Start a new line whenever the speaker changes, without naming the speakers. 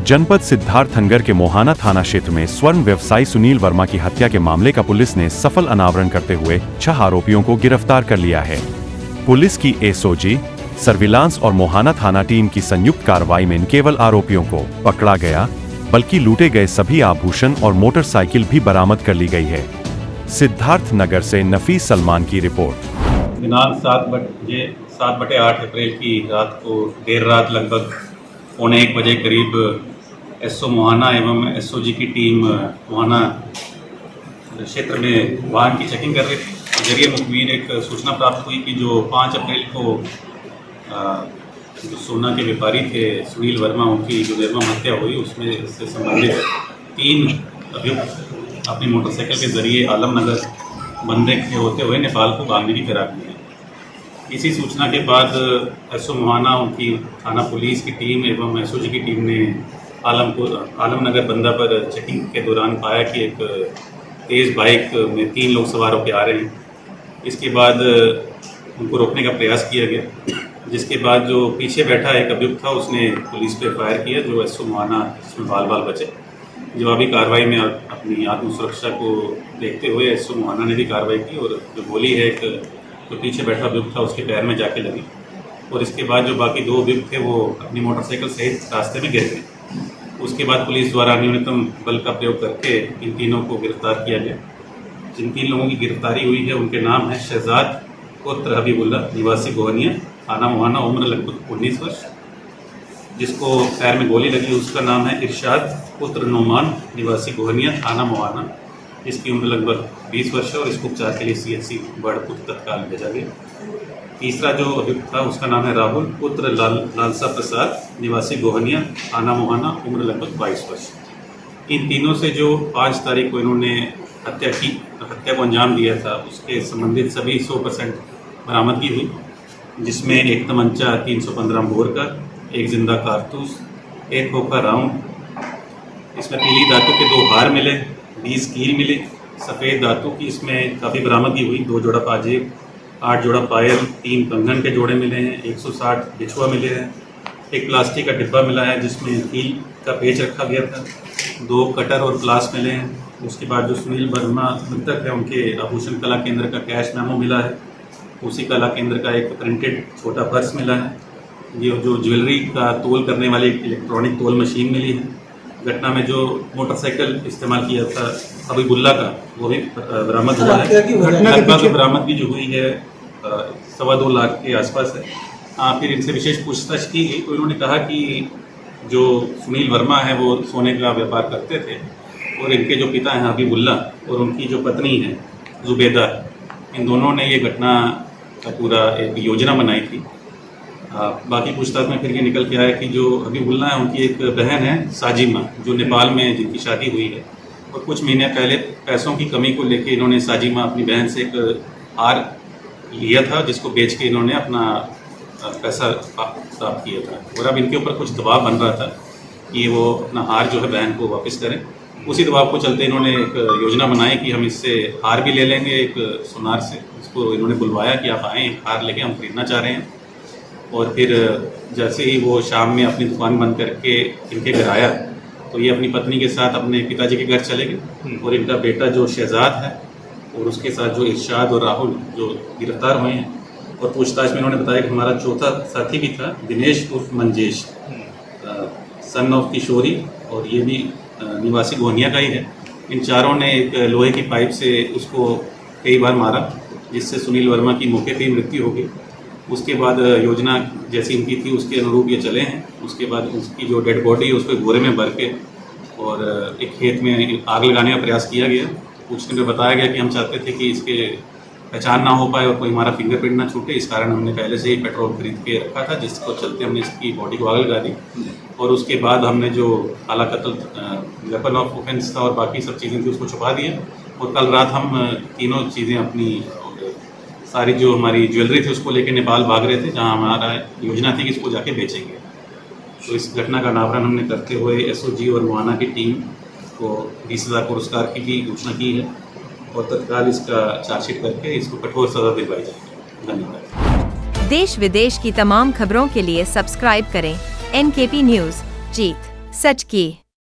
जनपद सिद्धार्थनगर के मोहाना थाना क्षेत्र में स्वर्ण व्यवसायी सुनील वर्मा की हत्या के मामले का पुलिस ने सफल अनावरण करते हुए 6 आरोपियों को गिरफ्तार कर लिया है। पुलिस की एसओजी, सर्विलांस और मोहाना थाना टीम की संयुक्त कार्रवाई में न केवल आरोपियों को पकड़ा गया, बल्कि लूटे गए सभी आभूषण और मोटरसाइकिल भी बरामद कर ली गई है। सिद्धार्थनगर से नफीस सलमान की रिपोर्ट।
दिनांक 7/8 अप्रैल की रात को देर रात लगभग 1:15 बजे करीब एसओ मोहाना एवं एसओजी की टीम मोहाना क्षेत्र में वाहन की चेकिंग कर रही थी। जरिए मुखबिर एक सूचना प्राप्त हुई कि जो 5 अप्रैल को जो सोना के व्यापारी थे सुनील वर्मा, उनकी जो निर्मम हत्या हुई उसमें से संबंधित 3 अभियुक्त अपनी मोटरसाइकिल के जरिए आलमनगर बंदे के होते हुए नेपाल को भागने की फिराक में है। इसी सूचना के बाद एसओ मोहाना, उनकी थाना पुलिस की टीम एवं एसओजी की टीम ने आलमनगर बंदा पर चेकिंग के दौरान पाया कि एक तेज़ बाइक में 3 लोग सवार होकर आ रहे हैं। इसके बाद उनको रोकने का प्रयास किया गया, जिसके बाद जो पीछे बैठा एक अभियुक्त था उसने पुलिस पे फायर किया, जो एसओ मोहाना इसमें बाल बाल बचे। जवाबी कार्रवाई में अपनी आत्मसुरक्षा को देखते हुए एसओ मोहाना ने भी कार्रवाई की और जो गोली है एक जो पीछे बैठा अभियुक्त था उसके पैर में जाके लगी और इसके बाद जो बाकी 2 अभियुक्त थे वो अपनी मोटरसाइकिल सहित रास्ते में गिर गए। उसके बाद पुलिस द्वारा न्यूनतम बल का प्रयोग करके इन तीनों को गिरफ्तार किया गया। जिन 3 लोगों की गिरफ्तारी हुई है उनके नाम है शहजाद पुत्र हबीबुल्ला निवासी गोहनिया, थाना मोहाना, उम्र लगभग 19 वर्ष। जिसको पैर में गोली लगी उसका नाम है इरशाद पुत्र नोमान निवासी गोहनिया, थाना मोहाना, इसकी उम्र लगभग 20 वर्ष है और इसको उपचार के लिए सीएचसी बड़पुर तत्काल भेजा गया। तीसरा जो अभियुक्त था उसका नाम है राहुल पुत्र लालसा प्रसाद निवासी गोहनिया, थाना मोहाना, उम्र लगभग 22 वर्ष। इन तीनों से जो 5 तारीख को इन्होंने हत्या को अंजाम दिया था उसके संबंधित सभी 100% बरामदगी हुई, जिसमें एक तमंचा 315 बोर का, एक जिंदा कारतूस, एक खोखा राउंड, इसमें पीली धातु के 2 हार मिले, 20 कील मिले, सफ़ेद धातु की इसमें काफ़ी बरामदगी हुई, 2 जोड़ा पाजेब, 8 जोड़ा पायल, 3 कंगन के जोड़े मिले हैं, 160 बिछुआ मिले हैं, एक प्लास्टिक का डिब्बा मिला है जिसमें कील का पेच रखा गया था, 2 कटर और प्लास मिले हैं। उसके बाद जो सुनील वर्मा मृतक है उनके आभूषण कला केंद्र का कैश मेमो मिला है, उसी कला केंद्र का एक प्रिंटेड छोटा पर्स मिला है, ये जो ज्वेलरी का तोल करने वाली इलेक्ट्रॉनिक तोल मशीन मिली है। घटना में जो मोटरसाइकिल इस्तेमाल किया था हबीबुल्ला का वो भी बरामद हुआ है। लगभग बरामदगी जो हुई है 2.25 लाख के आसपास है। फिर इनसे विशेष पूछताछ की गई तो इन्होंने कहा कि जो सुनील वर्मा है वो सोने का व्यापार करते थे और इनके जो पिता हैं हबीबुल्ला और उनकी जो पत्नी है जुबेदा, इन दोनों ने ये घटना का पूरा एक योजना बनाई थी। बाकी पूछताछ में फिर ये निकल के आया कि जो हबीबुल्ला है उनकी एक बहन है साजिमा, जो नेपाल में जिनकी शादी हुई है और कुछ महीने पहले पैसों की कमी को लेके इन्होंने साजिमा अपनी बहन से एक हार लिया था, जिसको बेच के इन्होंने अपना पैसा प्राप्त किया था और अब इनके ऊपर कुछ दबाव बन रहा था कि वो अपना हार जो है बहन को वापस करें। उसी दबाव को चलते इन्होंने एक योजना बनाई कि हम इससे हार भी ले लेंगे एक सुनार से। इसको इन्होंने बुलवाया कि आप आएँ, एक हार लेके हम खरीदना चाह रहे हैं। और फिर जैसे ही वो शाम में अपनी दुकान बंद करके इनके घर आया तो ये अपनी पत्नी के साथ अपने पिताजी के घर चले गए और इनका बेटा जो शहजाद है और उसके साथ जो इरशाद और राहुल जो गिरफ्तार हुए हैं। और पूछताछ में इन्होंने बताया कि हमारा चौथा साथी भी था, दिनेश उर्फ मंजेश, सन ऑफ किशोरी, और ये भी निवासी गोहनिया का ही है। इन चारों ने एक लोहे की पाइप से उसको कई बार मारा, जिससे सुनील वर्मा की मौके पर ही मृत्यु हो गई। उसके बाद योजना जैसी इनकी थी उसके अनुरूप ये चले हैं। उसके बाद उसकी जो डेड बॉडी है उसको बोरे में भर के और एक खेत में आग लगाने का प्रयास किया गया। पूछने में बताया गया कि हम चाहते थे कि इसके पहचान ना हो पाए और कोई हमारा फिंगरप्रिंट ना छूटे, इस कारण हमने पहले से ही पेट्रोल खरीद के रखा था, जिसको चलते हमने इसकी बॉडी को आग लगा दी। और उसके बाद हमने जो काला कत्ल वेपन ऑफ ऑफेंस था और बाकी सब चीज़ें थी उसको छुपा दिया। और कल रात हम तीनों चीज़ें अपनी सारी जो हमारी ज्वेलरी थी उसको लेके नेपाल भाग रहे थे, जहां हमारा योजना थी कि इसको जाके बेचेंगे। तो इस घटना का अनावरण हमने करते हुए एसओजी और मोहाना की टीम को 20,000 पुरस्कार की भी घोषणा की है और तत्काल इसका चार्जशीट करके इसको कठोर सजा दिलवाई जाएगी। धन्यवाद।
देश विदेश की तमाम खबरों के लिए सब्सक्राइब करें NKP न्यूज़। जीत। सच की